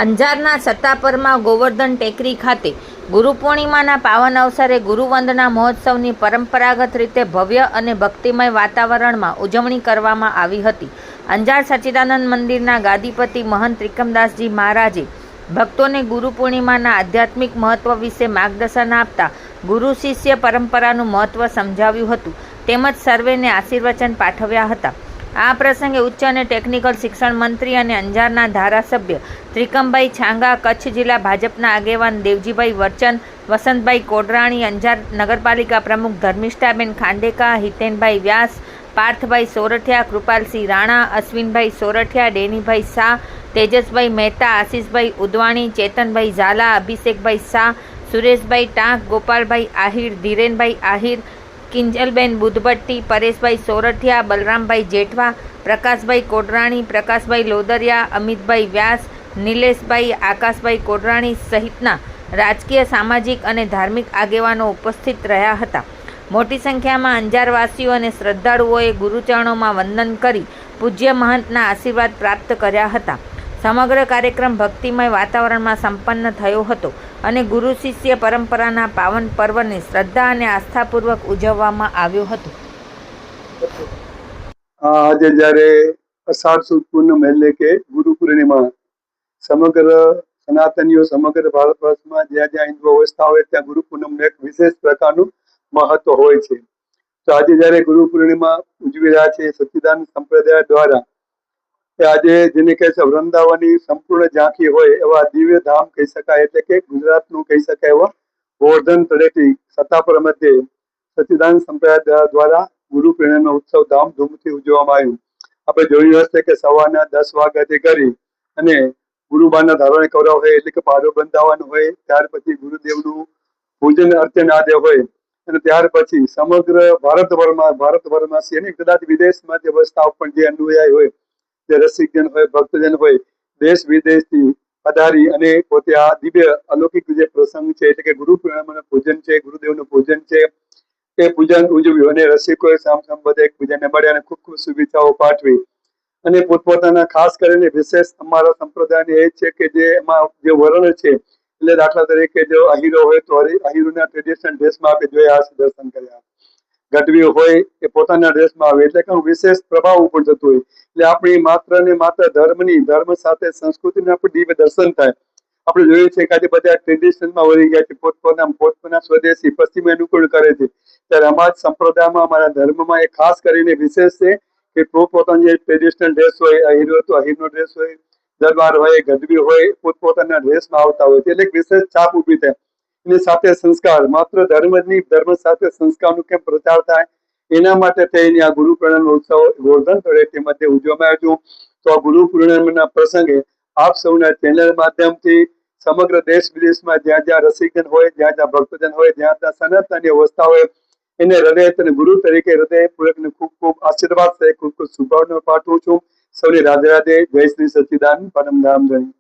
અંજારના સત્તાપરમાં ગોવર્ધન ટેકરી ખાતે ગુરુ પૂર્ણિમાના પાવન અવસરે ગુરુવંદના મહોત્સવની પરંપરાગત રીતે ભવ્ય અને ભક્તિમય વાતાવરણમાં ઉજવણી કરવામાં આવી હતી. અંજાર સચ્ચિદાનંદ મંદિરના ગાદીપતિ મહંત ત્રિકમદાસજી મહારાજે ભક્તોને ગુરુ પૂર્ણિમાના આધ્યાત્મિક મહત્વ વિશે માર્ગદર્શન આપતા ગુરુ શિષ્ય પરંપરાનું મહત્વ સમજાવ્યું હતું તેમજ સર્વેને આશીર્વચન પાઠવ્યા હતા. આ પ્રસંગે ઉચ્ચ અને ટેકનિકલ શિક્ષણ મંત્રી અને અંજારના ધારાસભ્ય ત્રિકમભાઈ છાંગા, કચ્છ જિલ્લા ભાજપના આગેવાન દેવજીભાઈ વરચન, વસંતભાઈ કોડરાણી, અંજાર નગરપાલિકા પ્રમુખ ધર્મિષ્ઠાબેન ખાંડેકા, હિતેનભાઈ વ્યાસ, પાર્થભાઈ સોરઠિયા, કૃપાલસિંહ રાણા, અશ્વિનભાઈ સોરઠિયા, ડેનીભાઈ શાહ, તેજસભાઈ મહેતા, આશીષભાઈ ઉદવાણી, ચેતનભાઈ ઝાલા, અભિષેકભાઈ શાહ, સુરેશભાઈ ટાંક, ગોપાલભાઈ આહિર, ધીરેનભાઈ આહિર, કિંજલબેન બુધભટ્ટી, પરેશભાઈ સોરઠિયા, બલરામભાઈ જેઠવા, પ્રકાશભાઈ કોડરાણી, પ્રકાશભાઈ લોદરિયા, અમિતભાઈ વ્યાસ, નિલેશભાઈ, આકાશભાઈ કોડરાણી સહિતના રાજકીય, સામાજિક અને ધાર્મિક આગેવાનો ઉપસ્થિત રહ્યા હતા. મોટી સંખ્યામાં અંજારવાસીઓ અને શ્રદ્ધાળુઓએ ગુરુચરણોમાં વંદન કરી પૂજ્ય મહંતના આશીર્વાદ પ્રાપ્ત કર્યા હતા. સમગ્ર કાર્યક્રમ ભક્તિમય વાતાવરણમાં સંપન્ન થયો હતો અને ગુરુ શિષ્ય પરંપરાના પાવન પર્વને શ્રદ્ધા અને આસ્થાપૂર્વક ઉજવવામાં આવ્યો હતો. આજે જ્યારે અષાઢ સુદ પૂનમ એટલે કે ગુરુ પૂર્ણિમા સમગ્ર સનાતનીઓ સમગ્ર ભારત વર્ષમાં જ્યાં જ્યાં હિન્દુઓ વસતા હોય ત્યાં ગુરુ પૂનમનું એક વિશેષ પ્રકારનું મહત્વ હોય છે. તો આજે જ્યારે ગુરુ પૂર્ણિમા ઉજવી રહ્યા છે સચ્ચિદાનંદ સંપ્રદાય દ્વારા, આજે જેને કહે છે વૃંદાવનની સંપૂર્ણ ઝાંખી હોય એવા દિવ્ય ધામ કહી શકાય, એટલે કે ગુજરાતનું કહી શકાય એવા ગોવર્ધન તળેટી સત્તાપર મધ્યે સચ્ચિદાનંદ સંપ્રદાય દ્વારા ગુરુ પૂર્ણિમાનો ઉત્સવ ધામધૂમથી ઉજવવામાં આવ્યું. આપણે જોયું હશે કે સવારના 10 વાગ્યાથી કરી અને ગુરુબાના ધારણે કરાવ હોય એટલે કે પારો બંધાવવાનું હોય, ત્યાર પછી ગુરુદેવનું પૂજન અર્ચન આદિ હોય અને ત્યાર પછી સમગ્ર ભારતભરમાં અને કદાચ વિદેશમાં જે વસતા પણ જે અનુયાયી હોય, જે રસિકજન હોય, ભક્તજન હોય, દેશ વિદેશથી પધારી અને પોતે આ દિવ્ય અલૌકિક જે પ્રસંગ છે એટલે કે ગુરુ પૂર્ણિમાનું પૂજન છે, ગુરુદેવનું પૂજન છે, એ પૂજન ઉજવ્યું અને રસિકોએ સામ બધા એકબીજાને મળ્યા અને ખૂબ ખૂબ શુભેચ્છાઓ પાઠવી. અને પોતપોતાના ખાસ કરીને વિશેષ અમારા સંપ્રદાયને એ છે કે જે એમાં જે વર્ણ છે એટલે દાખલા તરીકે જો અહીરો હોય તો અહીરોના ટ્રેડિશનલ ડ્રેસમાં આપણે જોયા હશે, દર્શન કર્યા. ગઢવી હોય એ પોતાના ડ્રેસમાં આવે એટલે કે વિશેષ પ્રભાવ ઉપર જતું હોય. એટલે આપણી માત્ર ને માત્ર ધર્મ સાથે સંસ્કૃતિના આપણે દિવ્ય દર્શન થાય. આપણે જોઈએ છે કે આજે બધા ટ્રેડિશનમાં વળી ગયા છે, પોતપોતાના સ્વદેશી પશ્ચિમી અનુકૂળ કરે છે. ત્યારે અમારા સંપ્રદાયમાં અમારા ધર્મમાં એ ખાસ કરીને વિશેષ છે કે પોતપોતાનો જે ટ્રેડિશનલ ડ્રેસ હોય, અહીરો તો અહીરનો ડ્રેસ હોય, દરબાર હોય, ગઢવી હોય, પોતપોતાના ડ્રેસમાં આવતા હોય એટલે વિશેષ છાપ ઊભી થાય. એની સાથે સંસ્કાર, માત્ર ધર્મ જ નહીં, ધર્મ સાથે સંસ્કારનો કેમ પ્રચાર થાય એના માટે થઈને આ ગુરુ પૂર્ણિમાનો ઉત્સવ ગોવર્ધન તળેટી મધ્યે ઉજવવામાં આવ્યો. તો આ ગુરુ પૂર્ણિમાના પ્રસંગે આપ સૌના ચેનલ માધ્યમથી સમગ્ર દેશ વિદેશમાં જ્યાં જ્યાં રસિકજન હોય, જ્યાં જ્યાં ભક્તજન હોય, જ્યાં ત્યાં સનાતની અવસ્થા હોય એને હૃદય અને ગુરુ તરીકે હૃદયપૂર્વકને ખૂબ ખૂબ આશીર્વાદ છે, ખૂબ ખૂબ શુભકામનાઓ પાઠવું છું. સૌને રાધે રાધે. જય શ્રી સચ્ચિદાનંદ પરમધામ ધણી.